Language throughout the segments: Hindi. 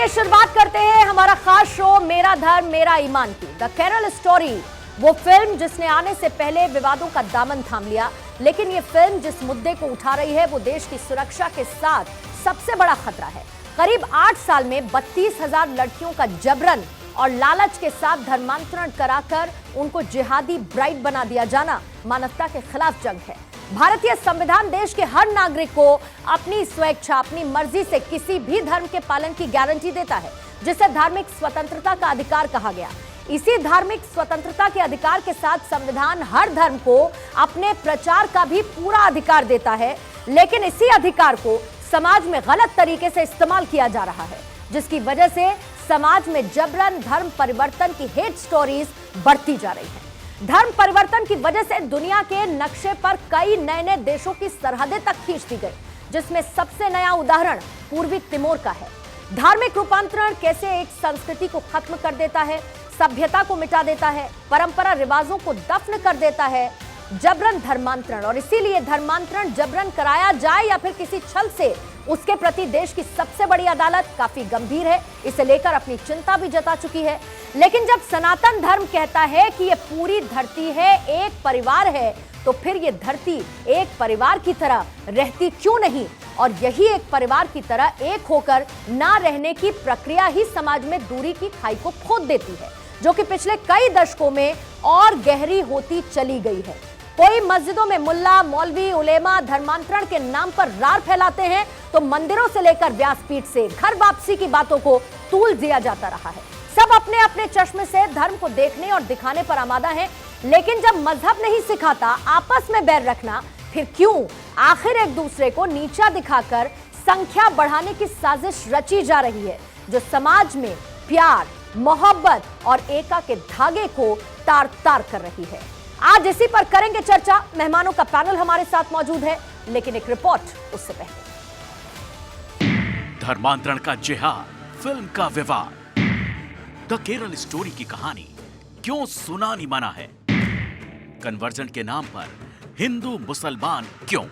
आइए शुरुआत करते हैं हमारा खास शो मेरा धर्म मेरा ईमान की। द केरल स्टोरी, वो फिल्म जिसने आने से पहले विवादों का दामन थाम लिया, लेकिन ये फिल्म जिस मुद्दे को उठा रही है वो देश की सुरक्षा के साथ सबसे बड़ा खतरा है। करीब 8 साल में 32,000 लड़कियों का जबरन और लालच के साथ धर्मांतरण कराकर उनको जिहादी ब्राइड बना दिया जाना मानवता के खिलाफ जंग है। भारतीय संविधान देश के हर नागरिक को अपनी स्वेच्छा, अपनी मर्जी से किसी भी धर्म के पालन की गारंटी देता है, जिसे धार्मिक स्वतंत्रता का अधिकार कहा गया। इसी धार्मिक स्वतंत्रता के अधिकार के साथ संविधान हर धर्म को अपने प्रचार का भी पूरा अधिकार देता है, लेकिन इसी अधिकार को समाज में गलत तरीके से इस्तेमाल किया जा रहा है, जिसकी वजह से समाज में जबरन धर्म परिवर्तन की हेट स्टोरीज बढ़ती जा रही है। धर्म परिवर्तन की वजह से दुनिया के नक्शे पर कई नए नए देशों की सरहदें तक खींच दी गई, जिसमें सबसे नया उदाहरण पूर्वी तिमोर का है। धार्मिक रूपांतरण कैसे एक संस्कृति को खत्म कर देता है, सभ्यता को मिटा देता है, परंपरा रिवाजों को दफन कर देता है। जबरन धर्मांतरण, और इसीलिए धर्मांतरण जबरन कराया जाए या फिर किसी छल से, उसके प्रति देश की सबसे बड़ी अदालत काफी गंभीर है, इसे लेकर अपनी चिंता भी जता चुकी है। लेकिन जब सनातन धर्म कहता है कि ये पूरी धरती है, एक परिवार है, तो फिर ये धरती एक परिवार की तरह रहती क्यों नहीं? और यही एक परिवार की तरह एक होकर ना रहने की प्रक्रिया ही समाज में दूरी की खाई को खोद देती है, जो कि पिछले कई दशकों में और गहरी होती चली गई है। कोई मस्जिदों में मुल्ला, मौलवी, उलेमा धर्मांतरण के नाम पर रार फैलाते हैं, तो मंदिरों से लेकर व्यासपीठ से घर वापसी की बातों को तूल दिया जाता रहा है। सब अपने अपने चश्मे से धर्म को देखने और दिखाने पर आमादा हैं, लेकिन जब मजहब नहीं सिखाता आपस में बैर रखना, फिर क्यों आखिर एक दूसरे को नीचा दिखाकर संख्या बढ़ाने की साजिश रची जा रही है, जो समाज में प्यार, मोहब्बत और एकता के धागे को तार तार कर रही है। आज इसी पर करेंगे चर्चा। मेहमानों का पैनल हमारे साथ मौजूद है, लेकिन एक रिपोर्ट उससे पहले। धर्मांतरण का जिहाद, फिल्म का विवाद, द केरल स्टोरी की कहानी क्यों सुनानी मना है? कन्वर्जन के नाम पर हिंदू मुसलमान क्यों?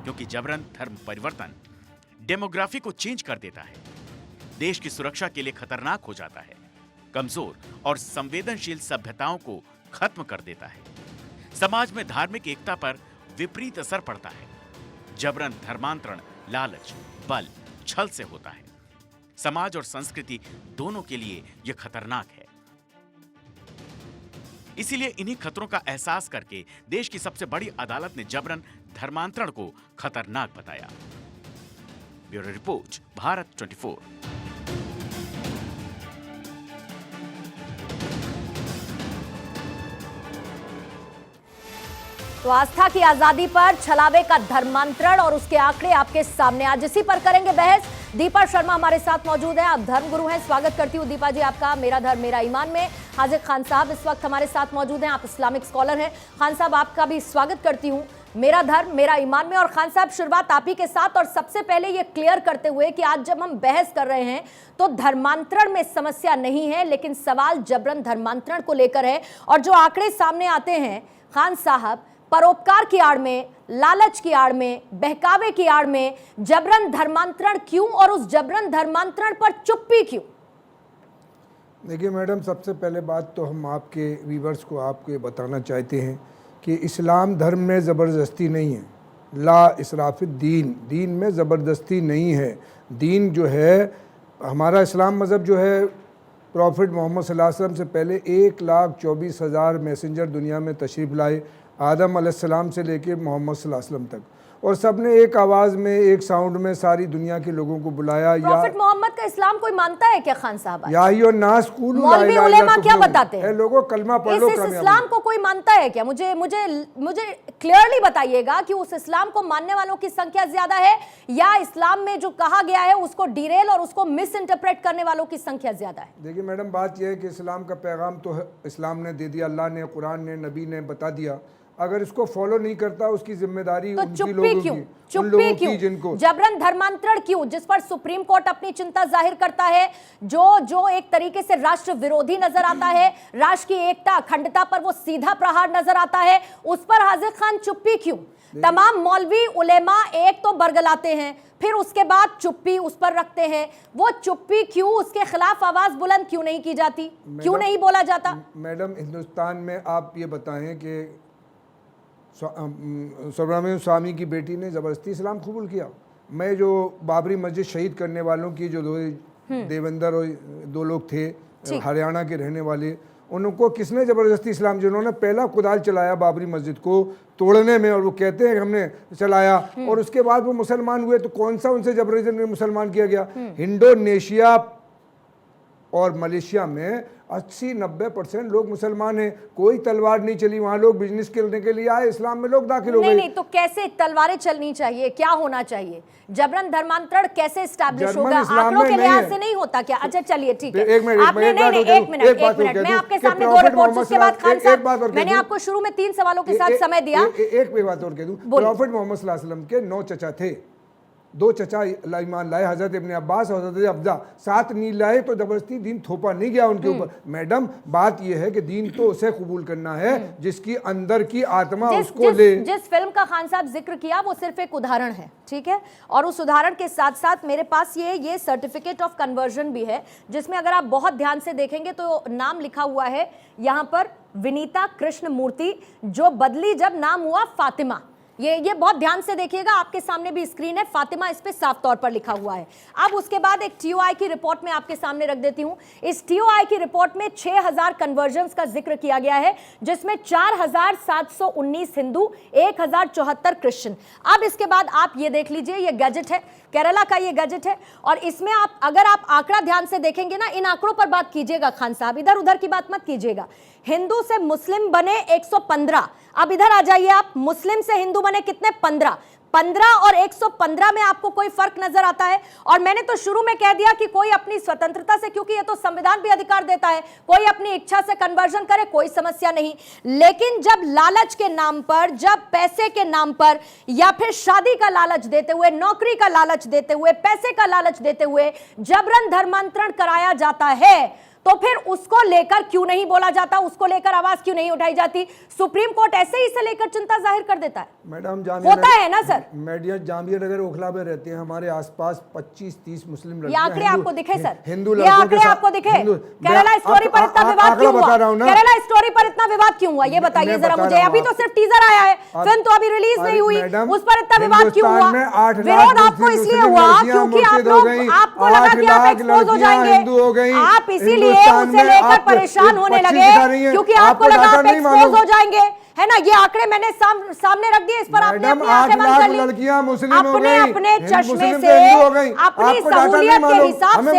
क्योंकि जबरन धर्म परिवर्तन डेमोग्राफी को चेंज कर देता है, देश की सुरक्षा के लिए खतरनाक हो जाता है, कमजोर और संवेदनशील सभ्यताओं को खत्म कर देता है, समाज में धार्मिक एकता पर विपरीत असर पड़ता है। जबरन धर्मांतरण लालच, बल, छल से होता है। समाज और संस्कृति दोनों के लिए यह खतरनाक है। इसीलिए इन्हीं खतरों का एहसास करके देश की सबसे बड़ी अदालत ने जबरन धर्मांतरण को खतरनाक बताया। Bureau report, Bharat 24। तो आस्था की आजादी पर छलावे का धर्मांतरण और उसके आंकड़े आपके सामने। आज इसी पर करेंगे बहस। दीपा शर्मा हमारे साथ मौजूद है, आप धर्मगुरु हैं, स्वागत करती हूँ दीपा जी आपका मेरा धर्म मेरा ईमान में। हाजिर खान साहब इस वक्त हमारे साथ मौजूद हैं, आप इस्लामिक स्कॉलर हैं। खान साहब आपका भी स्वागत करती हूँ मेरा धर्म मेरा ईमान में। और खान साहब, शुरुआत आप ही के साथ, और सबसे पहले ये क्लियर करते हुए कि आज जब हम बहस कर रहे हैं तो धर्मांतरण में समस्या नहीं है, लेकिन सवाल जबरन धर्मांतरण को लेकर है। और जो आंकड़े सामने आते हैं खान साहब, परोपकार की आड़ में, लालच की आड़ में, बहकावे की आड़ में जबरन धर्मांतरण क्यों, और उस जबरन धर्मांतरण पर चुप्पी क्यों? देखिए मैडम, सबसे पहले बात तो हम आपके व्यूवर्स को आपको ये बताना चाहते हैं कि इस्लाम धर्म में ज़बरदस्ती नहीं है। ला इसराफ़ दीन, दीन में ज़बरदस्ती नहीं है। दीन जो है, हमारा इस्लाम मज़हब जो है, प्रॉफिट मोहम्मद सल्लल्लाहु अलैहि वसल्लम से पहले 1,24,000 मैसेंजर दुनिया में तशरीफ़ लाए, आदम अलैहिस्सलाम से लेके मोहम्मद सल्लल्लाहु अलैहि वसल्लम तक, और सबने एक आवाज़ में, एक साउंड में सारी दुनिया के लोगों को बुलाया। प्रॉफिट मोहम्मद का इस्लाम कोई मानता है क्या खान साहब? या नास कुलू मौलवी उलेमा क्या बताते हैं? लोगों कलमा पढ़ लो। इस इस्लाम को कोई मानता है क्या? मुझे मुझे मुझे क्लियरली बताइएगा कि उस इस्लाम को मानने वालों की संख्या ज्यादा है, या इस्लाम में जो कहा गया है उसको डिरेल और उसको मिस इंटरप्रेट करने वालों की संख्या ज्यादा है? देखिए मैडम, बात यह है कि इस्लाम का पैगाम तो इस्लाम ने दे दिया, अल्लाह ने, कुरान ने, नबी ने बता दिया। अगर इसको फॉलो नहीं करता उसकी जिम्मेदारी तो उनकी चुप्पी लोगों क्यों? की, उन चुप्पी लोगों क्यों? की जिनको जबरन धर्मांतरण क्यों, जिस पर सुप्रीम कोर्ट अपनी चिंता जाहिर करता है, जो एक तरीके से राष्ट्र विरोधी नजर आता है, राष्ट्र की एकता अखंडता पर वो सीधा प्रहार नजर आता है, उस पर हाजिर खान चुप्पी क्यों? तमाम मौलवी उलेमा एक तो बरगलाते हैं, फिर उसके बाद चुप्पी उस पर रखते हैं। वो चुप्पी क्यों, उसके खिलाफ आवाज बुलंद क्यों नहीं की जाती, क्यों नहीं बोला जाता? मैडम, हिंदुस्तान में आप ये बताएं कि सुब्रमण्यम स्वामी की बेटी ने ज़बरदस्ती इस्लाम कबूल किया। मैं जो बाबरी मस्जिद शहीद करने वालों की जो देवेंद्र और दो लोग थे हरियाणा के रहने वाले, उनको किसने ज़बरदस्ती इस्लाम, जिन्होंने पहला कुदाल चलाया बाबरी मस्जिद को तोड़ने में, और वो कहते हैं कि हमने चलाया, और उसके बाद वो मुसलमान हुए, तो कौन सा उनसे जबरदस्ती मुसलमान किया गया? इंडोनेशिया और मलेशिया में 80-90% लोग मुसलमान हैं, कोई तलवार नहीं चली, वहां लोग बिजनेस करने के लिए आए, इस्लाम में लोग दाखिल हो गए। नहीं, तो कैसे तलवारें चलनी चाहिए, क्या होना चाहिए? जबरन धर्मांतरण कैसे एस्टैब्लिश होगा? आंकड़ों के लिहाज से नहीं होता क्या? अच्छा चलिए ठीक है, एक मिनट, आपने नहीं, एक मिनट, मैं आपके सामने दो रिपोर्ट्स, उसके बाद खान साहब मैंने आपको शुरू में 3 सवालों के साथ समय दिया। एक बात और कह दूं, प्रॉफिट मोहम्मद सल्लल्लाहु अलैहि वसल्लम के 9 चचा थे, 2 चचा ईमान लाए, हजरत इब्ने अब्बास और हजरत अब्दा, 7 नहीं लाए, तो जबरदस्ती दीन थोपा नहीं गया उनके ऊपर। मैडम, बात यह है कि दीन तो उसे कबूल करना है जिसकी अंदर की आत्मा उसको ले। जिस फिल्म का खान साहब जिक्र किया वो सिर्फ एक उदाहरण है, ठीक है, और उस उदाहरण के साथ साथ मेरे पास ये सर्टिफिकेट ऑफ कन्वर्जन भी है, जिसमें अगर आप बहुत ध्यान से देखेंगे तो नाम लिखा हुआ है यहाँ पर विनीता कृष्ण मूर्ति, जो बदली जब नाम हुआ फातिमा। ये बहुत ध्यान से देखिएगा, आपके सामने भी स्क्रीन है, फातिमा इस पे साफ तौर पर लिखा हुआ है। अब उसके बाद एक टीओआई की रिपोर्ट में आपके सामने रख देती हूं। इस टीओआई की रिपोर्ट में 6000 कन्वर्जन्स का जिक्र किया गया है, जिसमें 4719 हिंदू, 1074 क्रिश्चियन। अब इसके बाद आप ये देख लीजिए, ये गैजेट है, केरला का ये गैजेट है, और इसमें अगर आप आंकड़ा ध्यान से देखेंगे ना, इन आंकड़ों पर बात कीजिएगा खान साहब, इधर उधर की बात मत कीजिएगा। हिंदू से मुस्लिम बने 115। अब इधर आ जाइए आप, मुस्लिम से हिंदू बने कितने? 15 और 115 में आपको कोई फर्क नजर आता है? और मैंने तो शुरू में कह दिया कि कोई अपनी स्वतंत्रता से, क्योंकि ये तो संविधान भी अधिकार देता है, कोई अपनी इच्छा से कन्वर्जन करे, कोई समस्या नहीं। लेकिन जब लालच के नाम पर, जब पैसे के नाम पर, या फिर शादी का लालच देते हुए, नौकरी का लालच देते हुए, पैसे का लालच देते हुए जबरन धर्मांतरण कराया जाता है, तो फिर उसको लेकर क्यों नहीं बोला जाता, उसको लेकर आवाज क्यों नहीं उठाई जाती? सुप्रीम कोर्ट ऐसे ही इसे लेकर चिंता जाहिर कर देता है। मैडम, होता है ना सर? जामिया नगर ओखला में रहते हैं, हमारे आसपास 25-30 मुस्लिम ये आंकड़े आपको दिखे सर? हिंदू ये आंकड़े आपको दिखे? केरला स्टोरी पर इतना विवाद क्यों हुआ? केरला स्टोरी पर इतना विवाद क्यों हुआ, ये बताइए जरा मुझे। अभी तो सिर्फ टीजर आया है, फिल्म तो अभी रिलीज नहीं हुई, उस पर इतना विवाद क्यों हुआ? विरोध आपको इसलिए हुआ क्योंकि आप लोग, आपको लगा कि आप एक्सपोज हो जाएंगे, आप इसीलिए उसे लेकर परेशान होने लगे, क्योंकि आपको लगा आप एक्सपोज हो जाएंगे, है ना? ये आंकड़े मैंने सामने रख दिए, इस पर आपने अपनी आंखें बंद कर ली। लड़कियां मुस्लिम हो गई, अपने चश्मे से, अपनी सहूलियत के हिसाब से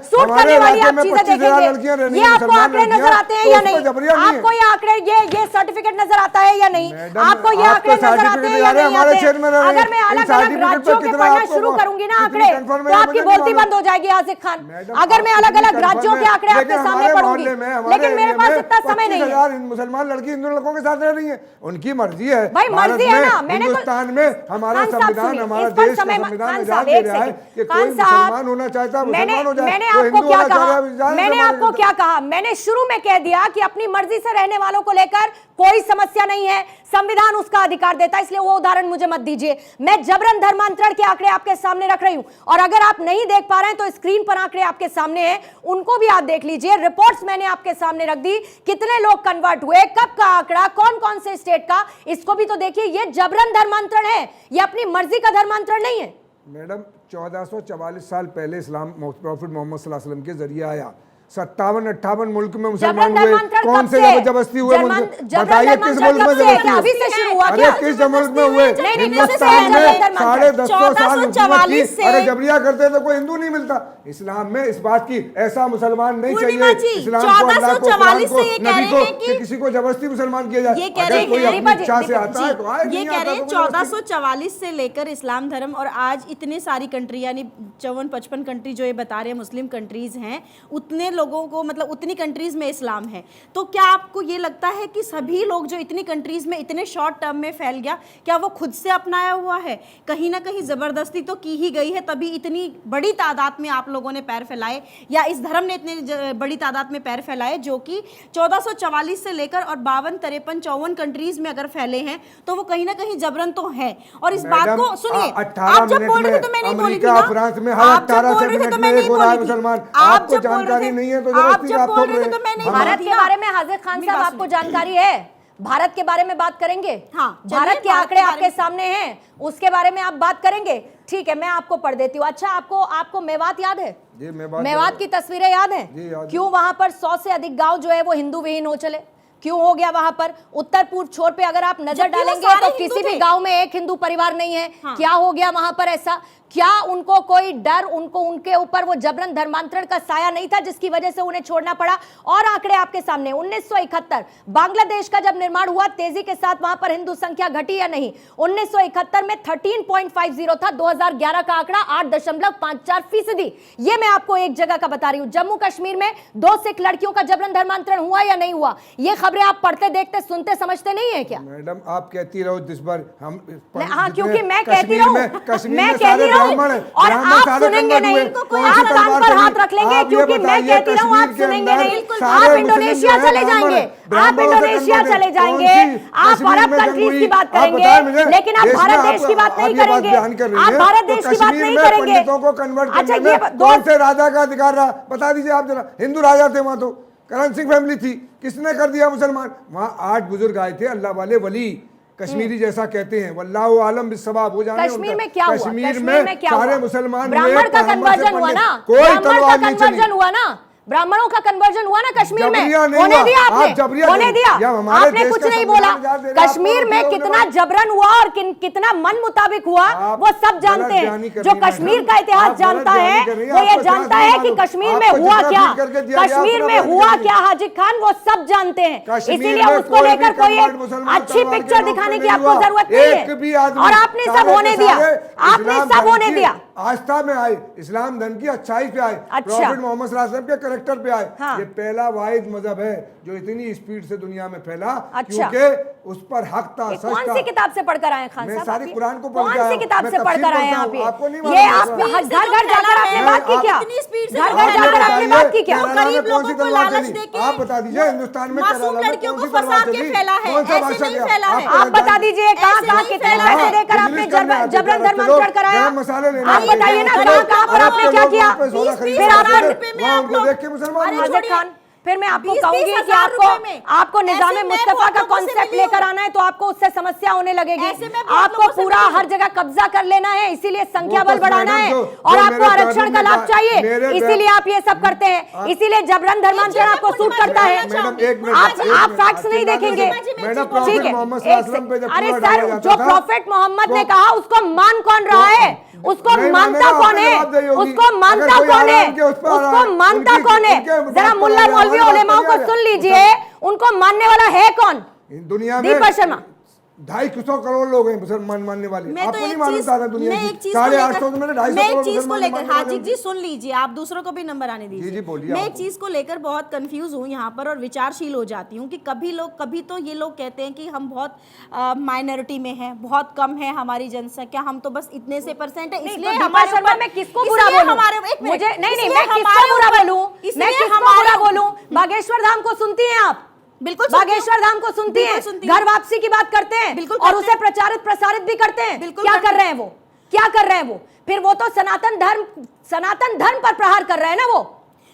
सूट करने वाली आप चीजें देखेंगे। ये आपको आंकड़े नजर आते हैं या नहीं? आपको ये आंकड़े, ये सर्टिफिकेट नजर आता है या नहीं? आपको ये आंकड़े नजर आते हैं या नहीं आते? अगर मैं अलग अलग राज्यों के पढ़ना शुरू करूंगी ना आंकड़े, तो आपकी बोलती बंद हो जाएगी आसिफ खान। अगर मैं अलग अलग राज्यों के आंकड़े आपके सामने पढ़ूंगी, लेकिन मेरे पास इतना समय नहीं है। मुसलमान लड़की हिंदू लड़कों के साथ रह रही है, उनकी मर्जी है भाई, मर्जी है ना। मैंने हिंदुस्तान में हमारा संविधान, हमारा देश का संविधान आजाद दे रहा है कि कोई मुसलमान होना चाहता है मुसलमान हो जाए। मैंने आपको क्या कहा? मैंने आपको क्या कहा? मैंने शुरू में कह दिया कि अपनी मर्जी से रहने वालों को लेकर कोई समस्या नहीं है, संविधान उसका अधिकार देता है, इसलिए वो उदाहरण मुझे मत दीजिए। मैं जबरन धर्मांतरण के आंकड़े आपके सामने रख रही हूं, और अगर आप नहीं देख पा रहे हैं तो स्क्रीन पर आंकड़े आपके सामने हैं, उनको भी आप देख लीजिए। रिपोर्ट्स मैंने आपके सामने रख दी, कितने लोग कन्वर्ट हुए, कब का आंकड़ा, कौन कौन से स्टेट का, इसको भी तो देखिए। ये जबरन धर्मांतरण है, ये अपनी मर्जी का धर्मांतरण नहीं है। मैडम, 1444 साल पहले इस्लाम प्रॉफिट मोहम्मद सल्लल्लाहु अलैहि वसल्लम के जरिए आया। 57-58 मुल्क में मुसलमान हुए, कौन से जबरदस्ती हुए? बताइए किस मुल्क में जबरदस्ती? अभी से शुरू हुआ क्या? किस मुल्क में हुए? हिंदुस्तान में 1450 साल हुकूमत की, अरे जबरिया करते तो कोई हिंदू नहीं मिलता। इस्लाम में इस बात की, ऐसा मुसलमान नहीं चाहिए। इस्लाम को, अल्लाह को, कुरान को, नबी को, कि किसी को जबरदस्ती मुसलमान किया जाए। अगर कोई अपनी इच्छा से आता है तो आए। ये कह रहे हैं 1444 से लेकर इस्लाम धर्म और आज इतने सारी कंट्री, यानी 54-55 कंट्री जो ये बता रहे हैं मुस्लिम कंट्रीज हैं, उतने लोगों को मतलब उतनी कंट्रीज में इस्लाम है, तो क्या आपको ये लगता है कि सभी लोग जो इतनी कंट्रीज में इतने शॉर्ट टर्म में फैल गया, क्या वो खुद से अपनाया हुआ है? कहीं ना कहीं जबरदस्ती तो की ही गई है, तभी इतनी बड़ी तादाद में आप लोगों ने पैर फैलाए, या इस धर्म ने इतने बड़ी तादाद में पैर फैलाए, जो कि 1444 से लेकर और 52, 53, 54 कंट्रीज में अगर फैले हैं, तो वो कहीं ना कहीं जबरन तो है। और इस बात को सुनिए, आप जब बोल रहे थे तो मैं नहीं बोली थी ना, फ्रांस में हर आप जब 18 बोल रहे थे मिनट तो में मैं एक नहीं हो रहा है बोली थी। मुसलमान, आप आपको जब बोल रहे जानकारी थे, नहीं है तो आप जबरदस्ती जब आप बोल थोप रहे रहे थे तो मैं नहीं हैं। बोली भारत थी के ना। बारे में हाजिर खान साहब आपको जानकारी है? भारत के बारे में बात करेंगे? हाँ, भारत के आंकड़े आपके सामने हैं, उसके बारे में आप बात करेंगे? ठीक है, मैं आपको पढ़ देती हूँ। अच्छा, आपको मेवात याद है? जी, मेवात की तस्वीरें याद हैं? जी, याद है। क्यों वहां पर 100 से अधिक गांव जो है वो हिंदू विहीन हो चले? क्यों हो गया वहां पर? उत्तर पूर्व छोर पे अगर आप नजर जबकि वो डालेंगे सारे तो हिंदू किसी भी थे। गांव में एक हिंदू परिवार नहीं है। हाँ। क्या हो गया वहां पर ऐसा? क्या उनको कोई डर, उनको उनके ऊपर वो जबरन धर्मांतरण का साया नहीं था जिसकी वजह से उन्हें छोड़ना पड़ा? और आंकड़े आपके सामने, 1971 बांग्लादेश का जब निर्माण हुआ, तेजी के साथ वहां पर हिंदू संख्या घटी या नहीं? 1971 में 13.50 था, 2011 का आंकड़ा 8.54%। ये मैं आपको एक जगह का बता रही हूं। जम्मू कश्मीर में 2 सिख लड़कियों का जबरन धर्मांतरण हुआ या नहीं हुआ? ये खबरें आप पढ़ते, देखते, सुनते, समझते नहीं है क्या? मैडम आप कहती रहो जिस बार हम हाँ, क्योंकि मैं कहती रहूं, मैं कहती रहूं और आप सुनेंगे नहीं, आप कान पर हाथ रख लेंगे, क्योंकि मैं कहती रहूं आप सुनेंगे नहीं। आप इंडोनेशिया चले जाएंगे, आप इंडोनेशिया चले जाएंगे, आप अरब कंट्रीज की बात करेंगे, लेकिन आप भारत देश की बात नहीं करेंगे। आप भारत देश की बात नहीं करेंगे। पंडितों को कन्वर्ट अच्छा, करने ये में कौन से राजा का अधिकार रहा? बता दीजिए आप जरा। हिंदू राजा थे वहां, तो करण सिंह फैमिली थी, किसने कर दिया मुसलमान? वहां 8 बुजुर्ग आए थे, अल्लाह वाले वली, कश्मीरी जैसा कहते हैं, वल्लाहु आलम बिस्सवाब। हो जाने कश्मीर उनका। में क्या हुआ? कश्मीर में क्या सारे हुआ? मुसलमान ब्राह्मण का कन्वर्जन हुआ ना, कोई ब्राह्मण का तलवार नहीं चली। कन्वर्जन हुआ ना, ब्राह्मणों का कन्वर्जन हुआ ना कश्मीर में। जबरिया नहीं होने हुआ। दिया आप आपने? जबरिया होने नहीं। दिया? या हमारे आपने देश कुछ का नहीं संविधान बोला। इजाज़त दे रहा है, कश्मीर आपको में होने कितना वाला। जबरन हुआ और कितना मन मुताबिक हुआ, आप वो सब जानते गलत हैं। जानी कर जो रही हैं कश्मीर मैडम। का इतिहास आप गलत जानता जानी है कर रही हैं, वो ये आपको जानता इतिहास है नहीं कि मालूम। कश्मीर में आपको हुआ जितना क्या, फीड करके दिया गया, कश्मीर उतना में बात हुआ करिए। क्या हाजिर खान वो सब जानते हैं। कश्मीर इसीलिए में उसको कोई लेकर भी कोई कन्वर्ट मुसलमान अच्छी तलवार के पिक्चर नोक दिखाने पे की नहीं आपको हुआ। जरूरत नहीं एक भी है। आदमी और आपने सब सारे होने के दिया, सारे आपने इस्लाम सब धर्म होने की दिया। आस्था में आए, इस्लाम धर्म की अच्छाई पे आए, अच्छा। प्रॉफिट मोहम्मद सल्लल्लाहु अलैहि वसल्लम के कैरेक्टर पे आए। हाँ। ये पहला वाहिद मजहब है जो इतनी स्पीड से दुनिया में फैला, अच्छा। क्योंकि उस पर हक था, ये सच कौन था। सी किताब से पढ़कर आए हैं खान मैं साहब? सारी आप ये? कुरान को पढ़ के कौन आया सी हूं। किताब मैं से तफसीर पढ़कर आए हैं पढ़ता आप? हूं। आपको नहीं ये मालूम आप होगा। घर घर जाकर आपने मैं बात की क्या? इतनी स्पीड से घर फैला घर जाकर है। आपने बात की क्या? केरला में गरीब कौन सी लोगों को तलवार लालच चली? देके आप बता दीजिए हिंदुस्तान में मासूम केरला में लड़कियों कौन को सी तलवार फंसा के चली? फैला है। कौन सा ऐसे बादशाह नहीं गया? फैला है। आप बता दीजिए कहाँ ऐसे कहाँ नहीं कितने फैला पैसे है। देकर आपने बिजनेस करने आते जबरन थे, धर्मांतरण कराया? गरम मसाले लेने आप आते थे। बताइए ना चलो, कहाँ पर अरब आपने के क्या लोग किया? वहाँ पे सोना खरीदने फिर आते आप थे, वहाँ उनको देख के मुसलमान नहीं हाजिर होते। खान, फिर मैं आपको 20-20 कहूंगी कि हजार रुपए में। आपको निजाम ऐसे मैं मुस्तफा बहुत का लोगों से कॉन्सेप्ट मिली हूँ। लेकर आना है तो आपको उससे समस्या होने लगेगी। ऐसे मैं बहुत आपको लोगों से पूरा मिली हूँ। हर जगह कब्जा कर लेना है, इसीलिए संख्या वो बल तो बढ़ाना मैडम है जो और आपको मेरे आरक्षण का कानून में लाभ चाहिए, मेरे इसीलिए आप ये सब करते हैं, इसीलिए जबरन धर्मांतरण आपको सूट करता है। मैडम, एक मिनट, आप एक आप मिनट, फैक्ट्स नहीं चिल्लाने देखेंगे, से- मैडम, ठीक प्रॉफिट है? मोहम्मद एक सल्लल्लाहु अलैहि वसल्लम पे जब अरे पूरा डाला सर, जाता जो था, प्रॉफिट मोहम्मद ने तो- कहा उसको मान कौन रहा है? उसको नहीं मानता मानेगा, कौन आपने है? जवाब दी होगी। उसको मानता अगर कोई कौन है? आराम के उस पर आ रहा उसको है, मानता उनकी- कौन है? उनके जरा बात मुल्ला पर आ मौलवी जाए, उलेमाओं को हमारी बात सुन करिए। लीजिए, उनको मानने वाला है कौन? दुनिया में दीपक शर्मा 250 करोड़ लोग हैं मुसलमान मानने वाले। मैं तो आपको नहीं एक मालूम चीज था दुनिया मैं की? एक चीज को 850 लेकर में 250 मैं एक करोड़ चीज को मुसलमान लेकर मानने हाजिर वाले जी सुन लीजिए, आप दूसरों को भी नंबर आने दीजिए। जी, बोलिए मैं आप एक चीज को लेकर बहुत कंफ्यूज हूँ यहाँ पर और विचारशील हो जाती हूँ कि कभी तो ये लोग कहते हैं कि हम बहुत माइनॉरिटी में हैं, बहुत कम है हमारी जनसंख्या, हम तो बस इतने से परसेंट है, इसलिए हमारे शर्मा ऊपर- मैं किसको इसलिए बुरा बोलूं? हमारे एक मिनट, मुझे नहीं इसलिए मैं किसको हमारे बुरा ऊपर- बोलूं? इसलिए मैं किसको हमारे बुरा ऊपर- बोलूं? बागेश्वर धाम को सुनती हैं आप? बिल्कुल सुनती हूँ। बागेश्वर धाम को सुनती हैं? बिल्कुल सुनती हूँ। घर वापसी की बात करते हैं बिल्कुल और करते उसे प्रचारित प्रसारित भी करते हैं। बिल्कुल क्या करते कर रहे हैं वो? क्या कर रहे हैं वो? फिर वो तो सनातन धर्म पर प्रहार कर रहे हैं ना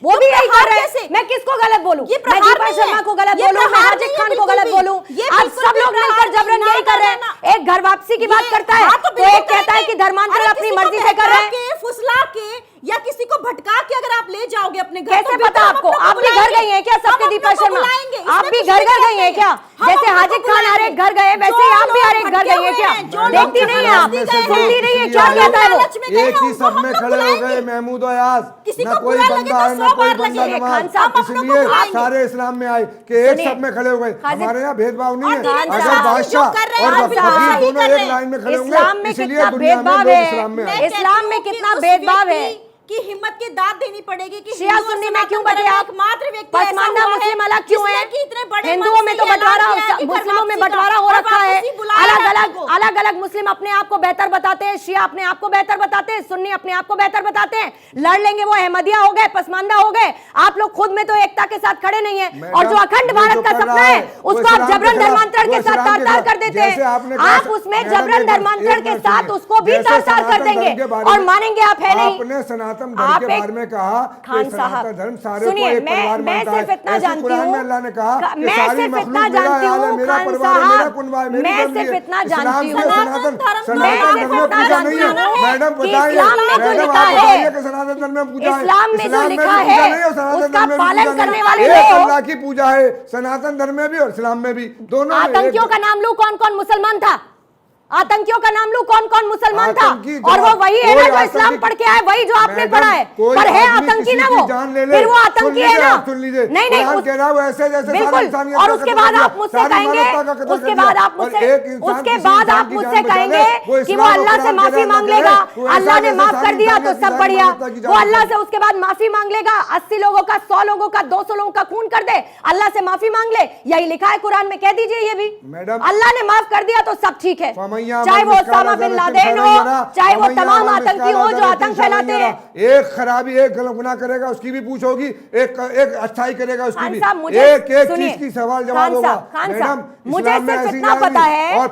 वो भी यही कर रहे हैं। मैं किसको गलत बोलूं? ये मैं प्रहार दीपक नहीं शर्मा है। को गलत ये बोलूं? मैं प्रहार हाजिर नहीं है खान को बिल्कुल गलत भी। बोलूं? ये आज बिल्कुल सब भी लोग मिलकर प्रहार जबरन नहीं यही कर रहे हैं। करना। एक घर वापसी की बात ये- करता है हाँ, तो तो बिल्कुल एक कहता है करेंगे। कि धर्मांतरण अरे अपनी किसी को मर्जी से कर रहे हैं। बहका के, फुसला के या किसी को भटका के अगर आप ले जाओगे अपने घर, कैसे तो पता बिल्कुल हम आपको? अपनों को आप भी घर बुलाएंगे। गई हैं क्या हम सबके अपनों दीपक को शर्मा? बुलाएंगे। आप इसमें भी कुछ घर नहीं घर गई हैं कहते। क्या? हम जैसे अपनों हाजिर को खान हर एक घर गए बुलाएंगे। वैसे ही जो आप भी हर एक लोग घर गई हैं भटके क्या? हुए हैं, जो लोग देखती नहीं है आप? जबरदस्ती गए हैं, सुनती नहीं है? इसलिए क्या आप कहता है वो? लालच में गए एक हैं, ही उनको सब हम में लोग खड़े हो बुलाएंगे। गए महमूद अयाज, किसी ना को कोई बुरा लगे बंदा तो है, ना 100 कोई बार बंदा लगे। नमाज। खान साहब, हम अपनों को इसलिए बुलाएंगे। सारे इस्लाम में आए कि एक सुनिए, सब में खड़े हो गए। हाजिर- हमारे यहाँ भेदभाव नहीं और है। धीरेन्द्र अगर साहब बादशाह जो कर रहे हैं, और आप बिल्कुल फकीर सही दोनों कर एक रहे हैं। लाइन में खड़े इस्लाम होंगे, में इसलिए कितना दुनिया में भेदभाव लोग है। इस्लाम में आए। मैं इस्लाम में कहती हूँ कितना कि उस भेदभाव है। व्यक्ति की हिम्मत की दाद देनी पड़ेगी कि शिया हिंदू और सुन्नी में सनातन क्यों धर्म बटे में आप? एकमात्र व्यक्ति ऐसा पसमानदा हुआ है मुस्लिम अलग क्यों है? जिसने कि इतने बड़े हिंदुओं मन में से तो ये ऐलान बंटवारा, किया है कि घर मुस्लिमों में वापसी का, बंटवारा हो और रखा है। वापसी बुलाया अलग है अलग आपको। अलग अलग मुस्लिम अपने आप को बेहतर बताते हैं, शिया अपने आप को बेहतर बताते हैं, सुन्नी अपने आप को बेहतर बताते हैं। लड़ लेंगे, वो अहमदिया हो गए, पसमानदा हो गए। आप लोग खुद में तो एकता के साथ खड़े नहीं है। और जो अखंड भारत का सपना है उसको आप जबरन धर्मांतरण के साथ तार-तार कर देते हैं। आप उसमें जबरन धर्मांतरण के साथ उसको भी तार-तार कर देंगे और मानेंगे आप है नहीं। आपने सनातन धर्म के बारे में कहा खान साहब, धर्म सारे सुनिए, को एक परिवार मैं मानता सिर्फ है। इतना ऐसे जानती कुरान में हूँ, अल्लाह ने कहा कि मैं सारी सिर्फ मखलूक इतना मेरा जानती हाल है, हूँ मेरा खान परिवार है, मेरा साहब, कुनबा है, मेरी मैं फैमिली सिर्फ है। इतना इस्लाम जानती जो हूँ, सनातन मैं धर्म में सिर्फ पूजा इतना नहीं है। जानती हूँ मैडम कि बताइए, इस्लाम में जो मैडम लिखा आप है, बताइए कि सनातन धर्म में पूजा है। इस्लाम में जो इस्लाम में लिखा भी पूजा है, नहीं और सनातन उसका धर्म में भी पालन पूजा करने नहीं। वाले एक लोग, अल्लाह की पूजा है सनातन धर्म में भी और इस्लाम में भी, दोनों में। आतंकियों का नाम लूं, कौन कौन मुसलमान था? आतंकियों का नाम लूं, कौन कौन मुसलमान था? और वो वही है ना जो इस्लाम पढ़ के आए, वही जो आपने पढ़ा है, पर है आतंकी ना वो, फिर वो आतंकी है ना। नहीं नहीं, बिल्कुल। और उसके बाद आप मुझसे कहेंगे, उसके बाद आप मुझसे कहेंगे कि वो अल्लाह से माफी मांग लेगा, अल्लाह ने माफ कर दिया तो सब बढ़िया। वो अल्लाह से उसके बाद माफी मांग लेगा, 80 लोगों का, 100 लोगों का, 200 लोगों का खून कर दे, अल्लाह से माफी मांग ले। यही लिखा है कुरान में, कह दीजिए ये भी, अल्लाह ने माफ कर दिया तो सब ठीक है। चाहे वो ओसामा बिन लादेन हो, चाहे वो तमाम आतंकी हो जो आतंक फैलाते हैं। एक खराबी, एक गलत गुनाह करेगा उसकी भी पूछ होगी, एक अच्छाई करेगा उसकी भी, एक चीज की सवाल जवाब होगा। मुझे सिर्फ इतना पता है,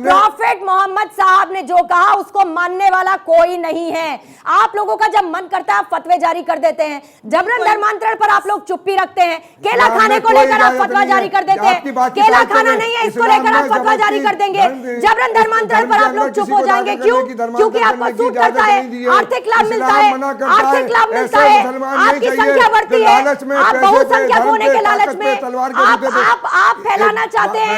प्रॉफेट मोहम्मद साहब ने जो कहा उसको मानने वाला कोई नहीं है। आप लोगों का जब मन करता है आप फतवे जारी कर देते हैं, जबरन धर्मांतरण पर आप लोग चुप्पी रखते हैं, केला खाने को लेकर आप फतवा जारी कर देते हैं, केला खाना नहीं है इसको लेकर आप फतवा जारी कर देंगे, जबरन धर्मांतरण पर आप लोग चुप हो जाएंगे। क्यों? क्योंकि आपको सूट करता है, आर्थिक लाभ मिलता है, आर्थिक लाभ मिलता है, आपकी संख्या बढ़ती है, आप बहुसंख्यक होने के लालच में आप फैलाना चाहते हैं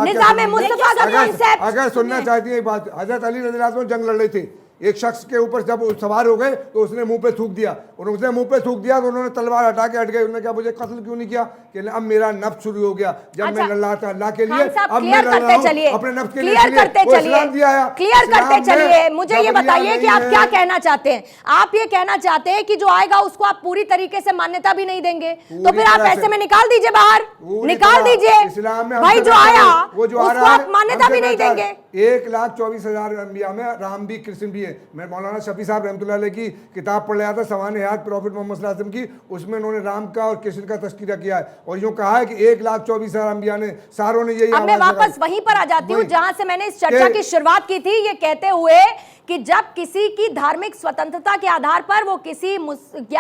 निजाम मुस्तफा का कॉन्सेप्ट। अगर सुनना चाहती है एक बात, हजरत अली रज़ियल्लाहु अन्हु जंग लड़ रहे थे, एक शख्स के ऊपर जब सवार हो गए तो उसने मुंह पे थूक दिया, और उसने मुंह पे थूक दिया तो उन्होंने तलवार हटा के हट गए। उन्होंने कहा मुझे कत्ल क्यों नहीं किया? कि अब मेरा नफ्स शुरू हो गया, जब मैं लड़ रहा था अल्लाह के लिए, अब मैं लड़ रहा हूं अपने नफ्स के लिए। क्लियर करते चलिए, मुझे ये बताइए कि आप क्या कहना चाहते हैं? आप ये कहना चाहते हैं कि जो आएगा उसको आप पूरी तरीके से मान्यता भी नहीं देंगे, तो फिर आप ऐसे में निकाल दीजिए बाहर, निकाल दीजिए भाई, जो आया उसको आप मान्यता भी नहीं देंगे। 1,24,000 अंबिया में राम भी कृष्ण भी है। मैं मौलाना शफी साहब रहमतुल्लाह अलैह की किताब पढ़ रहा था, सवाने हयात प्रॉफेट मोहम्मद सल्लल्लाहु अलैहि वसल्लम की, उसमें उन्होंने राम का और कृष्ण का तस्करा किया है और यूं कहा है कि 1,24,000 अंबिया ने, सारों ने यही। अब मैं वापस वहीं पर आ जाती हूँ जहां से मैंने इस चर्चा की शुरुआत की थी, ये कहते हुए कि जब किसी की धार्मिक स्वतंत्रता के आधार पर वो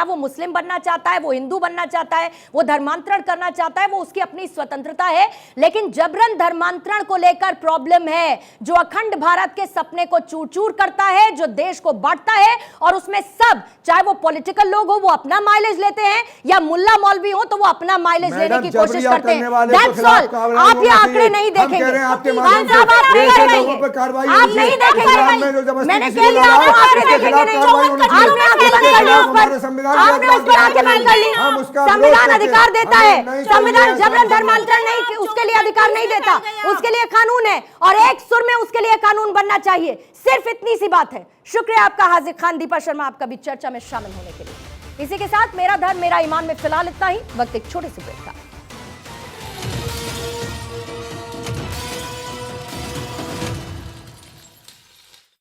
वो मुस्लिम बनना चाहता है, वो हिंदू बनना चाहता है, वो धर्मांतरण करना चाहता है, वो उसकी अपनी स्वतंत्रता है, लेकिन जबरन धर्मांतरण को लेकर प्रॉब्लम है, जो अखंड भारत के सपने को चूर चूर करता है, जो देश को बांटता है, और उसमें सब, चाहे वो पॉलिटिकल लोग हो वो अपना माइलेज लेते हैं, या मुल्ला मौलवी हो तो वो अपना माइलेज लेने की कोशिश करते हैं। That's all। आप ये आंकड़े नहीं देखेंगे, आप नहीं देखेंगे। मैंने कह लिया आपको आंकड़े देखेंगे नहीं, आपने आंखें बंद कर ली उस पर, आपने उस पर आंखें बंद कर ली। संविधान अधिकार देता है, संविधान जबरन धर्मांतरण नहीं, उसके लिए अधिकार नहीं देता, उसके लिए कानून है और एक सुर में उसके लिए कानून बनना चाहिए। सिर्फ इतनी सी बात है। शुक्रिया आपका हाजिर खान, दीपा शर्मा, आपका भी चर्चा में शामिल होने के लिए। इसी के साथ मेरा धर्म मेरा ईमान में फिलहाल इतना ही। वक्त एक छोटे से ब्रेक का।